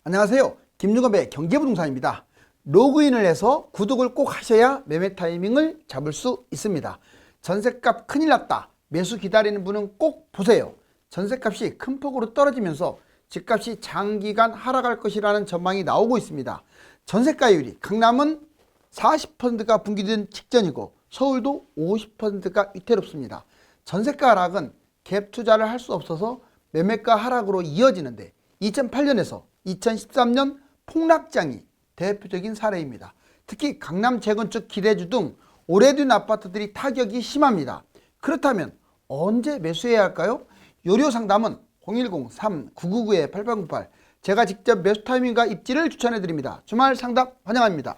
안녕하세요. 김유검의 경제부동산입니다. 로그인을 해서 구독을 꼭 하셔야 매매 타이밍을 잡을 수 있습니다. 전셋값 큰일 났다. 매수 기다리는 분은 꼭 보세요. 전셋값이 큰 폭으로 떨어지면서 집값이 장기간 하락할 것이라는 전망이 나오고 있습니다. 전세가율이 강남은 40%가 분기된 직전이고 서울도 50%가 위태롭습니다. 전세가 하락은 갭 투자를 할 수 없어서 매매가 하락으로 이어지는데 2008년에서 2013년 폭락장이 대표적인 사례입니다. 특히 강남 재건축 기대주 등 오래된 아파트들이 타격이 심합니다. 그렇다면 언제 매수해야 할까요? 유료 상담은 010-3999-8808 제가 직접 매수 타이밍과 입지를 추천해 드립니다. 주말 상담 환영합니다.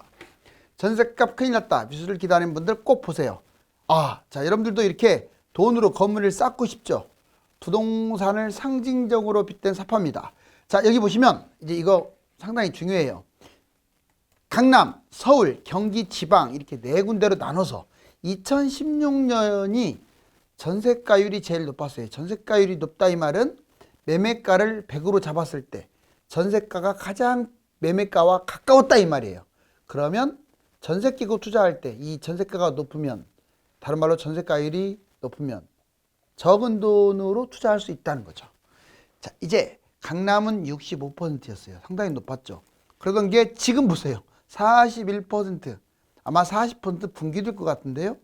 전셋값 큰일 났다. 매수를 기다리는 분들 꼭 보세요. 자, 여러분들도 이렇게 돈으로 건물을 쌓고 싶죠? 부동산을 상징적으로 빗댄 사파입니다. 자, 여기 보시면 이제 이거 상당히 중요해요. 강남, 서울, 경기, 지방 이렇게 네 군데로 나눠서 2016년이 전세가율이 제일 높았어요. 전세가율이 높다 이 말은 매매가를 100으로 잡았을 때 전세가가 가장 매매가와 가까웠다 이 말이에요. 그러면 전세 끼고 투자할 때 이 전세가가 높으면, 다른 말로 전세가율이 높으면 적은 돈으로 투자할 수 있다는 거죠. 자, 이제 강남은 65%였어요. 상당히 높았죠. 그러던 게 지금 보세요. 41%. 아마 40% 분기될 것 같은데요.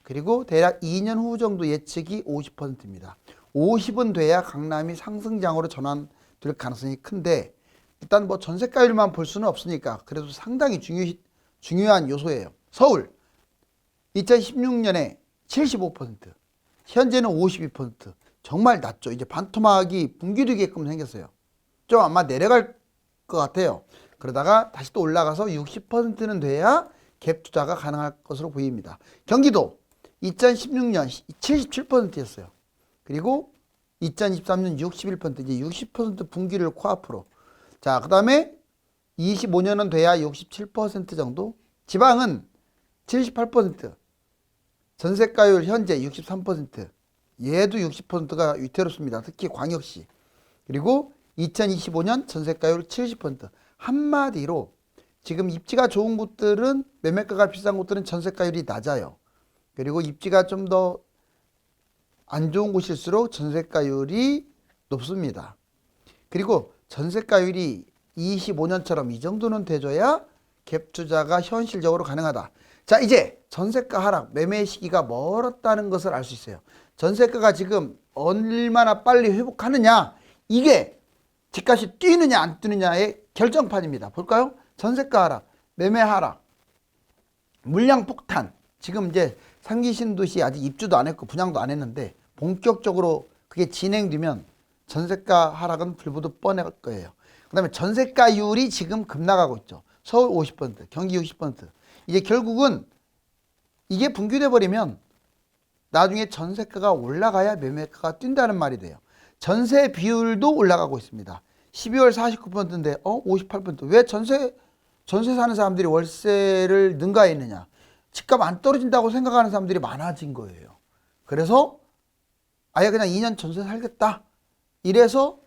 그리고 대략 2년 후 정도 예측이 50%입니다. 50은 돼야 강남이 상승장으로 전환될 가능성이 큰데, 일단 뭐 전세가율만 볼 수는 없으니까 그래도 상당히 중요한 요소예요. 서울 2016년에 75%, 현재는 52%. 정말 낮죠. 이제 반토막이 붕괴되게끔 생겼어요. 좀 아마 내려갈 것 같아요. 그러다가 다시 또 올라가서 60%는 돼야 갭 투자가 가능할 것으로 보입니다. 경기도 2016년 77%였어요. 그리고 2023년 61%, 이제 60% 분기를 코앞으로. 자, 그 다음에 25년은 돼야 67% 정도. 지방은 78%. 전세가율 현재 63%. 얘도 60%가 위태롭습니다. 특히 광역시. 그리고 2025년 전세가율 70%. 한마디로 지금 입지가 좋은 곳들은, 매매가가 비싼 곳들은 전세가율이 낮아요. 그리고 입지가 좀 더 안 좋은 곳일수록 전세가율이 높습니다. 그리고 전세가율이 25년처럼 이 정도는 돼줘야 갭 투자가 현실적으로 가능하다. 자, 이제 전세가 하락, 매매 시기가 멀었다는 것을 알 수 있어요. 전세가가 지금 얼마나 빨리 회복하느냐, 이게 집값이 뛰느냐 안 뛰느냐의 결정판입니다. 볼까요? 전세가 하락, 매매 하락, 물량 폭탄. 지금 이제 3기 신도시 아직 입주도 안 했고 분양도 안 했는데 본격적으로 그게 진행되면 전세가 하락은 불보듯 뻔할 거예요. 그 다음에 전세가율이 지금 급락하고 있죠. 서울 50%, 경기 60%. 이제 결국은 이게 분규돼 버리면 나중에 전세가가 올라가야 매매가가 뛴다는 말이 돼요. 전세 비율도 올라가고 있습니다. 12월 49%인데 58%. 왜 전세 사는 사람들이 월세를 능가했느냐? 집값 안 떨어진다고 생각하는 사람들이 많아진 거예요. 그래서 아예 그냥 2년 전세 살겠다. 이래서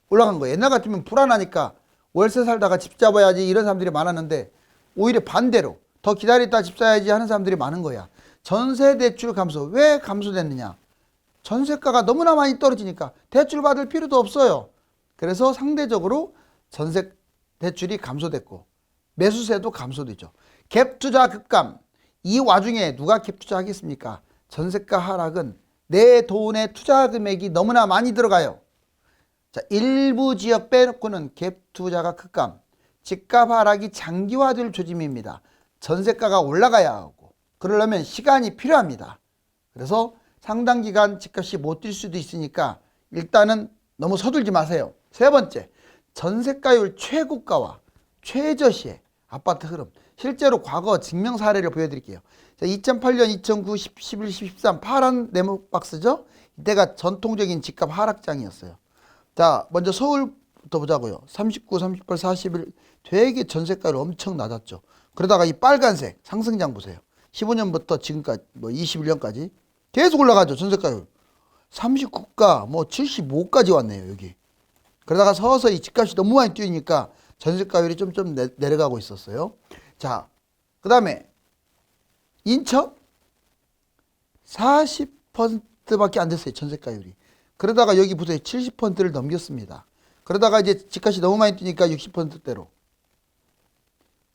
올라간 거예요. 옛날 같으면 불안하니까 월세 살다가 집 잡아야지 이런 사람들이 많았는데, 오히려 반대로 더 기다렸다 집 사야지 하는 사람들이 많은 거야. 전세 대출 감소. 왜 감소됐느냐? 전세가가 너무나 많이 떨어지니까 대출 받을 필요도 없어요. 그래서 상대적으로 전세 대출이 감소됐고 매수세도 감소되죠. 갭 투자 급감. 이 와중에 누가 갭 투자 하겠습니까? 전세가 하락은 내 돈의 투자 금액이 너무나 많이 들어가요. 자, 일부 지역 빼놓고는 갭 투자가 급감. 집값 하락이 장기화될 조짐입니다. 전세가가 올라가야 하고 그러려면 시간이 필요합니다. 그래서 상당 기간 집값이 못 뛸 수도 있으니까 일단은 너무 서둘지 마세요. 세 번째, 전세가율 최고가와 최저시의 아파트 흐름. 실제로 과거 증명 사례를 보여드릴게요. 자, 2008년, 2009, 10, 11, 13 파란 네모 박스죠. 이때가 전통적인 집값 하락장이었어요. 자, 먼저 서울부터 보자고요. 39, 38, 41 되게 전세가율 엄청 낮았죠. 그러다가 이 빨간색 상승장 보세요. 15년부터 지금까지 뭐 21년까지 계속 올라가죠. 전세가율 39가 뭐 75까지 왔네요. 여기. 그러다가 서서히 집값이 너무 많이 뛰니까 전세가율이 좀 내려가고 있었어요. 자, 그 다음에 인천 40%밖에 안 됐어요. 전세가율이. 그러다가 여기 보세요. 70%를 넘겼습니다. 그러다가 이제 집값이 너무 많이 뛰니까 60%대로.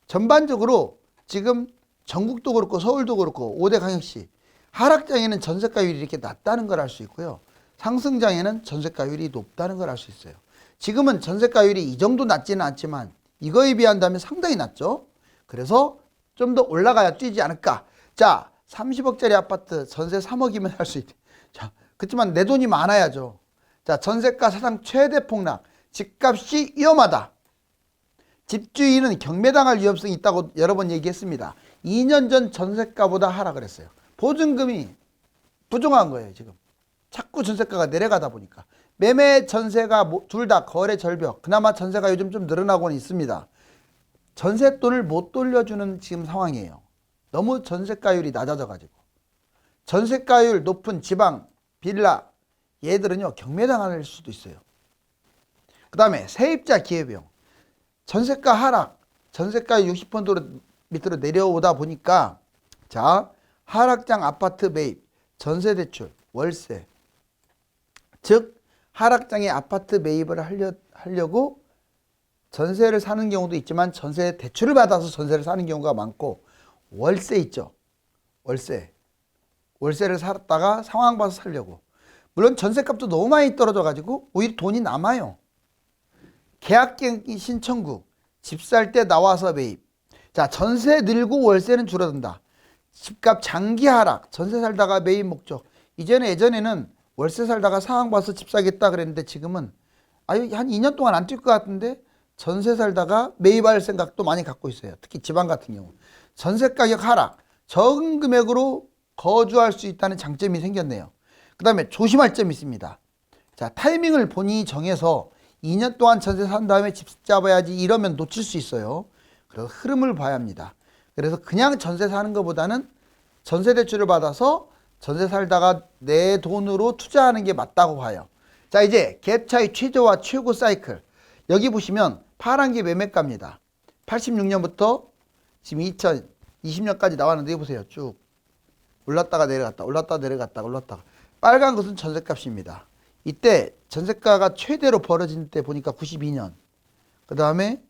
전반적으로 지금 전국도 그렇고 서울도 그렇고 5대 광역시 하락장에는 전세가율이 이렇게 낮다는 걸 알 수 있고요. 상승장에는 전세가율이 높다는 걸 알 수 있어요. 지금은 전세가율이 이 정도 낮지는 않지만 이거에 비한다면 상당히 낮죠. 그래서 좀 더 올라가야 뛰지 않을까. 자, 30억짜리 아파트 전세 3억이면 할 수 있대. 자, 그렇지만 내 돈이 많아야죠. 자, 전세가 사상 최대 폭락. 집값이 위험하다. 집주인은 경매당할 위험성이 있다고 여러 번 얘기했습니다. 2년 전 전세가보다 하락을 했어요. 보증금이 부족한 거예요, 지금. 자꾸 전세가가 내려가다 보니까. 매매 전세가 둘 다 거래 절벽. 그나마 전세가 요즘 좀 늘어나고는 있습니다. 전세돈을 못 돌려주는 지금 상황이에요. 너무 전세가율이 낮아져가지고. 전세가율 높은 지방, 빌라, 얘들은요, 경매당할 수도 있어요. 그 다음에 세입자 기회비용. 전세가 하락, 전세가율 60% 밑으로 내려오다 보니까, 자, 하락장 아파트 매입, 전세대출, 월세. 즉, 하락장의 아파트 매입을 하려고 전세를 사는 경우도 있지만 전세 대출을 받아서 전세를 사는 경우가 많고, 월세 있죠. 월세를 살았다가 상황 봐서 살려고. 물론 전세값도 너무 많이 떨어져 가지고 오히려 돈이 남아요. 계약갱 신청국, 집 살 때 나와서 매입. 자, 전세 늘고 월세는 줄어든다. 집값 장기 하락, 전세 살다가 매입 목적. 예전에는 월세 살다가 상황 봐서 집 사겠다 그랬는데 지금은 한 2년 동안 안 뛸 것 같은데 전세 살다가 매입할 생각도 많이 갖고 있어요. 특히 지방 같은 경우. 전세 가격 하락, 적은 금액으로 거주할 수 있다는 장점이 생겼네요. 그 다음에 조심할 점이 있습니다. 자, 타이밍을 본인이 정해서 2년 동안 전세 산 다음에 집 잡아야지 이러면 놓칠 수 있어요. 그래서 흐름을 봐야 합니다. 그래서 그냥 전세 사는 것보다는 전세 대출을 받아서 전세 살다가 내 돈으로 투자하는 게 맞다고 봐요. 자, 이제 갭 차이 최저와 최고 사이클. 여기 보시면 파란 게 매매가입니다. 86년부터 지금 2020년까지 나왔는데 여기 보세요. 쭉 올랐다가 내려갔다, 올랐다가 내려갔다, 올랐다가. 빨간 것은 전세값입니다. 이때 전세가가 최대로 벌어진 때 보니까 92년. 그 다음에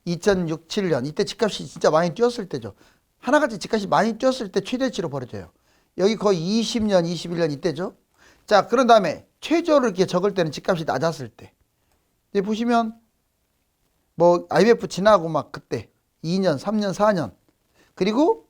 2006, 7년. 이때 집값이 진짜 많이 뛰었을 때죠. 하나같이 집값이 많이 뛰었을 때 최대치로 벌어져요. 여기 거의 20년, 21년 이때죠. 자, 그런 다음에 최저를 이렇게 적을 때는 집값이 낮았을 때. 이제 보시면 뭐 IMF 지나고 막 그때 2년, 3년, 4년. 그리고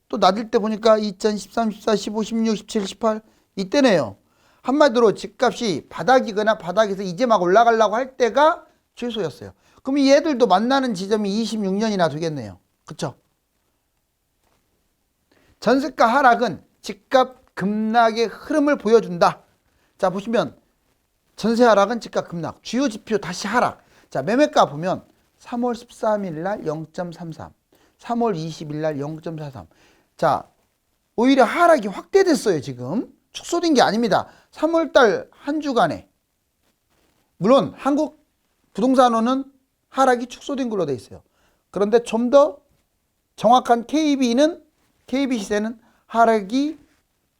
또 낮을 때 보니까 2013, 14, 15, 16, 17, 18 이때네요. 한마디로 집값이 바닥이거나 바닥에서 이제 막 올라가려고 할 때가 최소였어요. 그럼 이 얘들도 만나는 지점이 26년이나 되겠네요. 그쵸? 전세가 하락은 집값 급락의 흐름을 보여준다. 자, 보시면 전세 하락은 집값 급락, 주요 지표 다시 하락. 자, 매매가 보면 3월 13일 날 0.33, 3월 20일 날 0.43. 자, 오히려 하락이 확대됐어요, 지금. 축소된 게 아닙니다. 3월 달 한 주간에. 물론 한국 부동산원은 하락이 축소된 걸로 돼 있어요. 그런데 좀 더 정확한 KB 시세는 하락이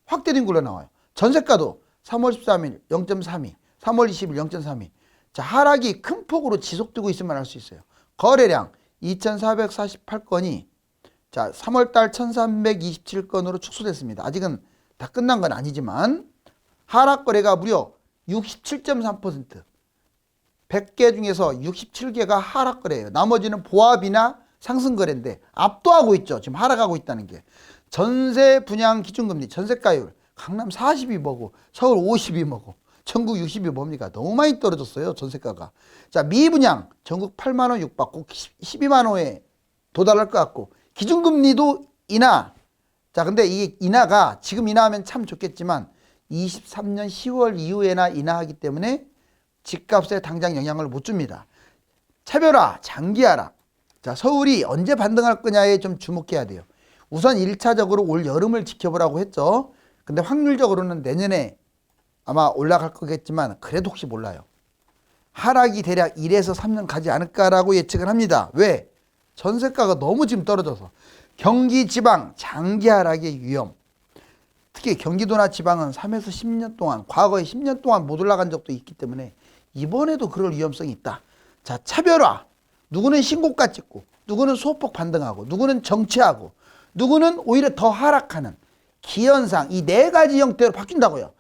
확대된 걸로 나와요. 전세가도 3월 13일 0.32, 3월 20일 0.32. 자, 하락이 큰 폭으로 지속되고 있음을 알 수 있어요. 거래량 2,448건이 자, 3월 달 1,327건으로 축소됐습니다. 아직은 다 끝난 건 아니지만 하락 거래가 무려 67.3%. 100개 중에서 67개가 하락 거래예요. 나머지는 보합이나 상승 거래인데 압도하고 있죠. 지금 하락하고 있다는 게. 전세 분양 기준금리, 전세가율 강남 40이 뭐고 서울 50이 뭐고 전국 60이 뭡니까? 너무 많이 떨어졌어요. 전세가가. 자, 미분양 전국 8만 원 육박, 꼭 12만 원에 도달할 것 같고 기준금리도 인하. 자, 근데 이 인하가 지금 인하하면 참 좋겠지만 23년 10월 이후에나 인하하기 때문에 집값에 당장 영향을 못 줍니다. 차별화, 장기 하락. 자, 서울이 언제 반등할 거냐에 좀 주목해야 돼요. 우선 1차적으로 올 여름을 지켜보라고 했죠. 근데 확률적으로는 내년에 아마 올라갈 거겠지만 그래도 혹시 몰라요. 하락이 대략 1에서 3년 가지 않을까라고 예측을 합니다. 왜? 전세가가 너무 지금 떨어져서. 경기 지방 장기 하락의 위험. 특히 경기도나 지방은 3에서 10년 동안, 과거에 10년 동안 못 올라간 적도 있기 때문에 이번에도 그럴 위험성이 있다. 자, 차별화. 누구는 신고가 찍고, 누구는 소폭 반등하고, 누구는 정체하고, 누구는 오히려 더 하락하는 기현상, 이 네 가지 형태로 바뀐다고요.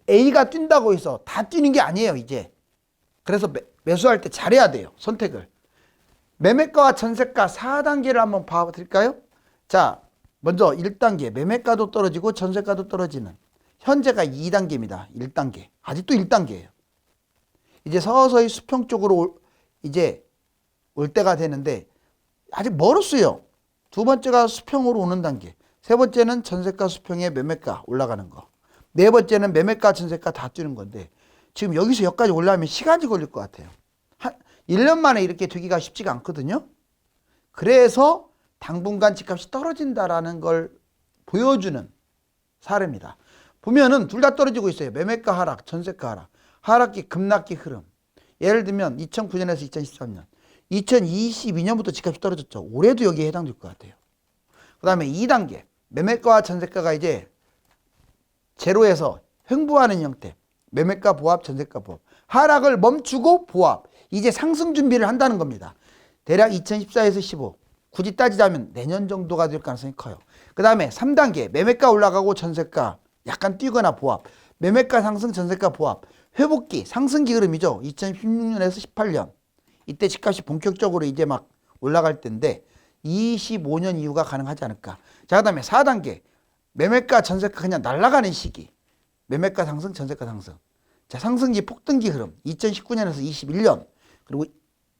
A가 뛴다고 해서 다 뛰는 게 아니에요, 이제. 그래서 매수할 때 잘해야 돼요, 선택을. 매매가와 전세가 4단계를 한번 봐드릴까요? 자, 먼저 1단계, 매매가도 떨어지고 전세가도 떨어지는. 현재가 2단계입니다. 1단계. 아직도 1단계예요. 이제 서서히 수평 쪽으로 이제 올 때가 되는데 아직 멀었어요. 두 번째가 수평으로 오는 단계. 세 번째는 전세가 수평에 매매가 올라가는 거. 네 번째는 매매가 전세가 다 뛰는 건데 지금 여기서 여기까지 올라가면 시간이 걸릴 것 같아요. 한 1년 만에 이렇게 되기가 쉽지가 않거든요. 그래서 당분간 집값이 떨어진다라는 걸 보여주는 사례입니다. 보면은 둘 다 떨어지고 있어요. 매매가 하락, 전세가 하락. 하락기, 급락기 흐름. 예를 들면 2009년에서 2013년. 2022년부터 집값이 떨어졌죠. 올해도 여기에 해당될 것 같아요. 그 다음에 2단계. 매매가와 전세가가 이제 제로에서 횡보하는 형태. 매매가 보합, 전세가 보합. 하락을 멈추고 보합. 이제 상승 준비를 한다는 겁니다. 대략 2014에서 15. 굳이 따지자면 내년 정도가 될 가능성이 커요. 그 다음에 3단계. 매매가 올라가고 전세가 약간 뛰거나 보합. 매매가 상승, 전세가 보합. 회복기, 상승기 흐름이죠. 2016년에서 18년. 이때 집값이 본격적으로 이제 막 올라갈 때인데 25년 이후가 가능하지 않을까. 자, 그 다음에 4단계. 매매가, 전세가 그냥 날아가는 시기. 매매가 상승, 전세가 상승. 자, 상승기, 폭등기 흐름. 2019년에서 21년. 그리고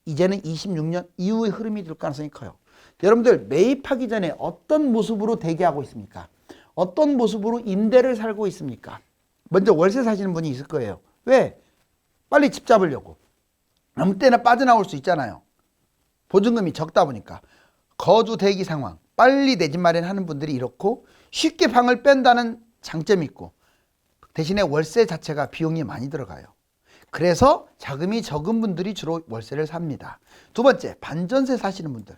이제는 26년 이후의 흐름이 될 가능성이 커요. 여러분들 매입하기 전에 어떤 모습으로 대기하고 있습니까? 어떤 모습으로 임대를 살고 있습니까? 먼저 월세 사시는 분이 있을 거예요. 왜? 빨리 집 잡으려고. 아무 때나 빠져나올 수 있잖아요. 보증금이 적다 보니까. 거주 대기 상황. 빨리 내 집 마련하는 분들이 이렇고 쉽게 방을 뺀다는 장점이 있고 대신에 월세 자체가 비용이 많이 들어가요. 그래서 자금이 적은 분들이 주로 월세를 삽니다. 두 번째, 반전세 사시는 분들.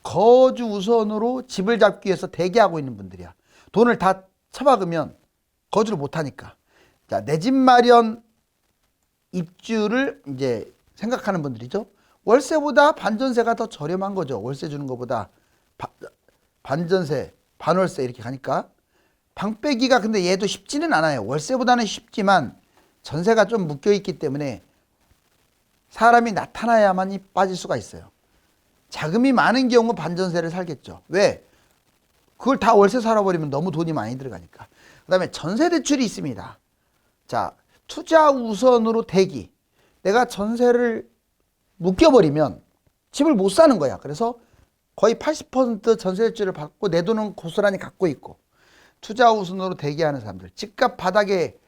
거주 우선으로 집을 잡기 위해서 대기하고 있는 분들이야. 돈을 다 처박으면 거주를 못하니까. 자, 내 집 마련 입주를 이제 생각하는 분들이죠. 월세보다 반전세가 더 저렴한 거죠. 월세 주는 것보다 반전세, 반월세 이렇게 가니까. 방 빼기가 근데 얘도 쉽지는 않아요. 월세보다는 쉽지만 전세가 좀 묶여있기 때문에 사람이 나타나야만이 빠질 수가 있어요. 자금이 많은 경우 반전세를 살겠죠. 왜? 그걸 다 월세 살아버리면 너무 돈이 많이 들어가니까. 그 다음에 전세 대출이 있습니다. 자, 투자 우선으로 대기. 내가 전세를 묶여버리면 집을 못 사는 거야. 그래서 거의 80% 전세 대출을 받고 내 돈은 고스란히 갖고 있고 투자 우선으로 대기하는 사람들. 집값 바닥에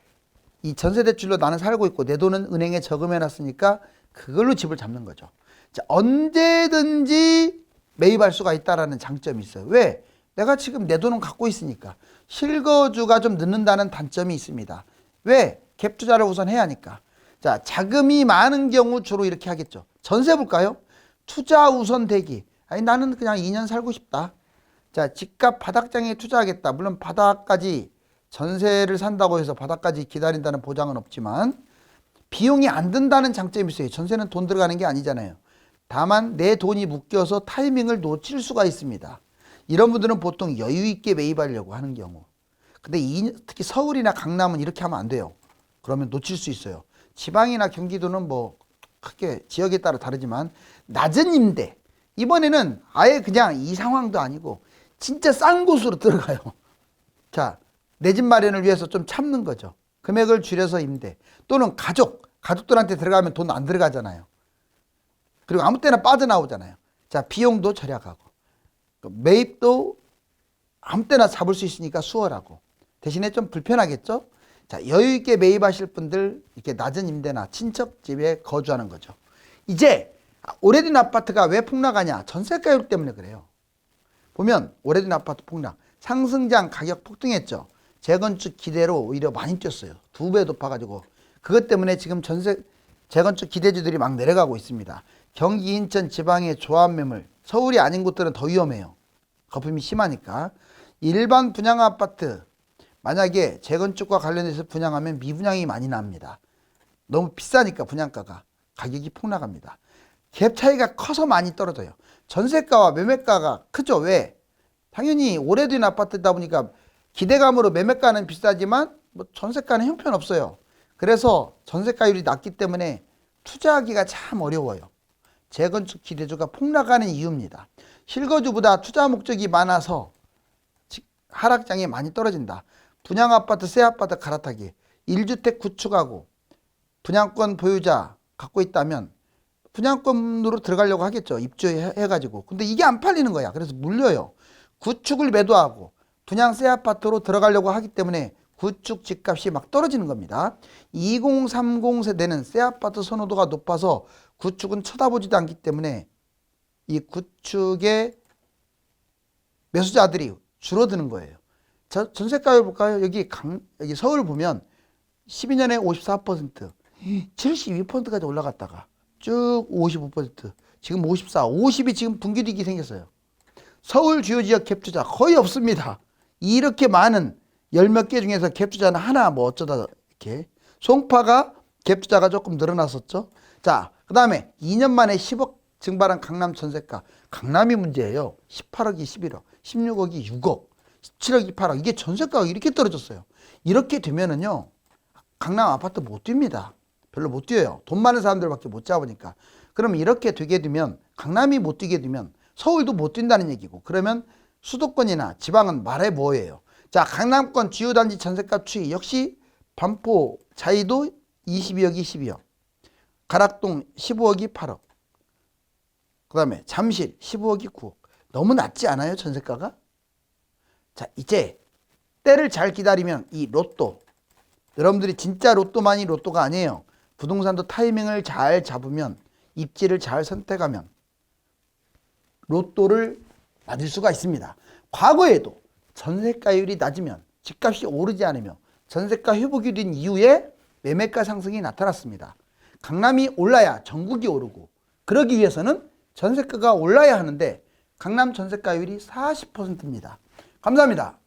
이 전세 대출로 나는 살고 있고 내 돈은 은행에 저금해 놨으니까 그걸로 집을 잡는 거죠. 자, 언제든지 매입할 수가 있다라는 장점이 있어요. 왜? 내가 지금 내 돈은 갖고 있으니까. 실거주가 좀 늦는다는 단점이 있습니다. 왜? 갭 투자를 우선 해야 하니까. 자, 자금이 많은 경우 주로 이렇게 하겠죠. 전세 볼까요? 투자 우선 대기. 아니, 나는 그냥 2년 살고 싶다. 자, 집값 바닥장에 투자하겠다. 물론 바닥까지 전세를 산다고 해서 바닥까지 기다린다는 보장은 없지만 비용이 안 든다는 장점이 있어요. 전세는 돈 들어가는 게 아니잖아요. 다만 내 돈이 묶여서 타이밍을 놓칠 수가 있습니다. 이런 분들은 보통 여유 있게 매입하려고 하는 경우. 근데 특히 서울이나 강남은 이렇게 하면 안 돼요. 그러면 놓칠 수 있어요. 지방이나 경기도는 뭐 크게 지역에 따라 다르지만 낮은 임대. 이번에는 아예 그냥 이 상황도 아니고 진짜 싼 곳으로 들어가요. 자, 내 집 마련을 위해서 좀 참는 거죠. 금액을 줄여서 임대. 또는 가족들한테 들어가면 돈 안 들어가잖아요. 그리고 아무 때나 빠져나오잖아요. 자, 비용도 절약하고 매입도 아무 때나 잡을 수 있으니까 수월하고 대신에 좀 불편하겠죠. 자, 여유 있게 매입하실 분들 이렇게 낮은 임대나 친척 집에 거주하는 거죠. 이제 오래된 아파트가 왜 폭락하냐? 전세가율 때문에 그래요. 보면 오래된 아파트 폭락, 상승장 가격 폭등했죠. 재건축 기대로 오히려 많이 뛰었어요. 2배 높아가지고 그것 때문에 지금 전세 재건축 기대주들이 막 내려가고 있습니다. 경기, 인천 지방의 조합 매물, 서울이 아닌 곳들은 더 위험해요. 거품이 심하니까. 일반 분양 아파트 만약에 재건축과 관련해서 분양하면 미분양이 많이 납니다. 너무 비싸니까 분양가가 가격이 폭락합니다. 갭 차이가 커서 많이 떨어져요. 전세가와 매매가가 크죠. 왜? 당연히 오래된 아파트다 보니까 기대감으로 매매가는 비싸지만 뭐 전세가는 형편없어요. 그래서 전세가율이 낮기 때문에 투자하기가 참 어려워요. 재건축 기대주가 폭락하는 이유입니다. 실거주보다 투자 목적이 많아서 하락장이 많이 떨어진다. 분양아파트, 새 아파트 갈아타기, 1주택 구축하고 분양권 보유자 갖고 있다면 분양권으로 들어가려고 하겠죠. 입주해가지고. 근데 이게 안 팔리는 거야. 그래서 물려요. 구축을 매도하고 분양 새 아파트로 들어가려고 하기 때문에 구축 집값이 막 떨어지는 겁니다. 2030 세대는 새 아파트 선호도가 높아서 구축은 쳐다보지도 않기 때문에 이 구축의 매수자들이 줄어드는 거예요. 전세가율 볼까요? 여기 서울 보면 12년에 54%, 72%까지 올라갔다가 쭉 55%, 지금 54, 50이 지금 분기되기 생겼어요. 서울 주요 지역 갭투자 거의 없습니다. 이렇게 많은 열 몇 개 중에서 갭투자는 하나 뭐 어쩌다 이렇게. 송파가 갭투자가 조금 늘어났었죠. 자, 그 다음에 2년 만에 10억 증발한 강남 전세가. 강남이 문제예요. 18억이 11억, 16억이 6억, 17억이 8억. 이게 전세가가 이렇게 떨어졌어요. 이렇게 되면은요, 강남 아파트 못 뜁니다. 별로 못 뛰어요. 돈 많은 사람들밖에 못 잡으니까. 그럼 이렇게 되게 되면, 강남이 못 뛰게 되면 서울도 못 뛴다는 얘기고, 그러면 수도권이나 지방은 말해 뭐예요. 자, 강남권 주요단지 전세가 추이 역시 반포 자이도 22억이 12억, 가락동 15억이 8억, 그 다음에 잠실 15억이 9억. 너무 낮지 않아요, 전세가가? 자, 이제 때를 잘 기다리면 이 로또, 여러분들이 진짜 로또만이 로또가 아니에요. 부동산도 타이밍을 잘 잡으면, 입지를 잘 선택하면 로또를 받을 수가 있습니다. 과거에도 전세가율이 낮으면, 집값이 오르지 않으며 전세가 회복이 된 이후에 매매가 상승이 나타났습니다. 강남이 올라야 전국이 오르고, 그러기 위해서는 전세가가 올라야 하는데 강남 전세가율이 40%입니다. 감사합니다.